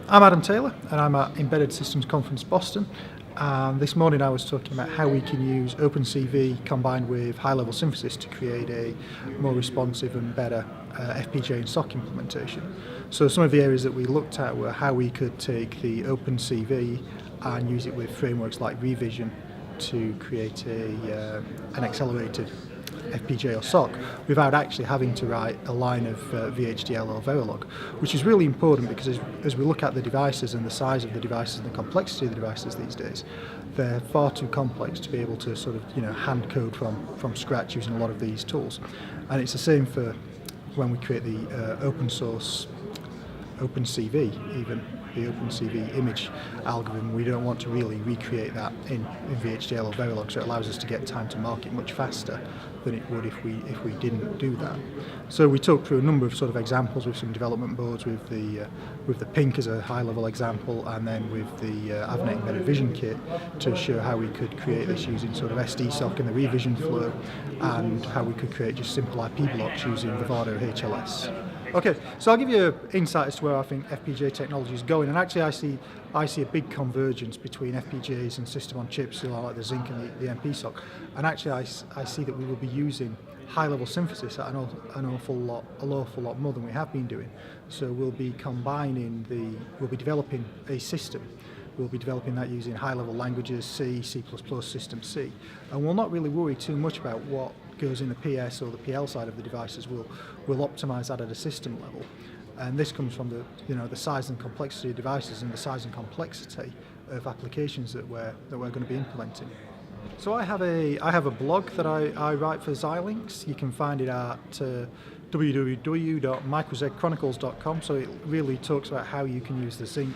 I'm Adam Taylor and I'm at Embedded Systems Conference Boston. This morning I was talking about how we can use OpenCV combined with high-level synthesis to create a more responsive and better FPGA and SoC implementation. So some of the areas that we looked at were how we could take the OpenCV and use it with frameworks like Revision to create an accelerated FPGA or SoC without actually having to write a line of VHDL or Verilog, which is really important because as we look at the devices and the size of the devices and the complexity of the devices these days, they're far too complex to be able to sort of hand code from scratch using a lot of these tools. And it's the same for when we create the open source OpenCV, even the OpenCV image algorithm. We don't want to really recreate that in VHDL or Verilog, so it allows us to get time to market much faster than it would if we didn't do that. So we talked through a number of sort of examples with some development boards, with the Pink as a high-level example, and then with the Avnet Embedded Vision Kit to show how we could create this using sort of SD-SoC in the revision flow, and how we could create just simple IP blocks using Vivado HLS. Okay, so I'll give you an insight as to where I think FPGA technology is going, and actually I see a big convergence between FPGAs and system on chips, like the Zinc and the MP SoC, and actually I see that we will be using high-level synthesis at an awful lot more than we have been doing. So we'll be developing a system. We'll be developing that using high-level languages, C, C++, System C, and we'll not really worry too much about what goes in the PS or the PL side of the devices. We'll optimize that at a system level, and this comes from the size and complexity of devices and the size and complexity of applications that we're going to be implementing. So I have a blog that I write for Xilinx. You can find it at www.microzchronicles.com. So it really talks about how you can use the Zinc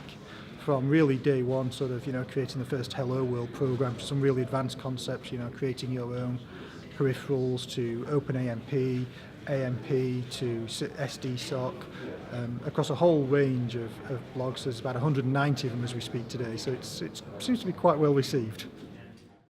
from really day one, sort of creating the first Hello World program to some really advanced concepts, creating your own peripherals, to OpenAMP, AMP to SD-SoC, across a whole range of blogs. There's about 190 of them as we speak today, so it seems to be quite well received.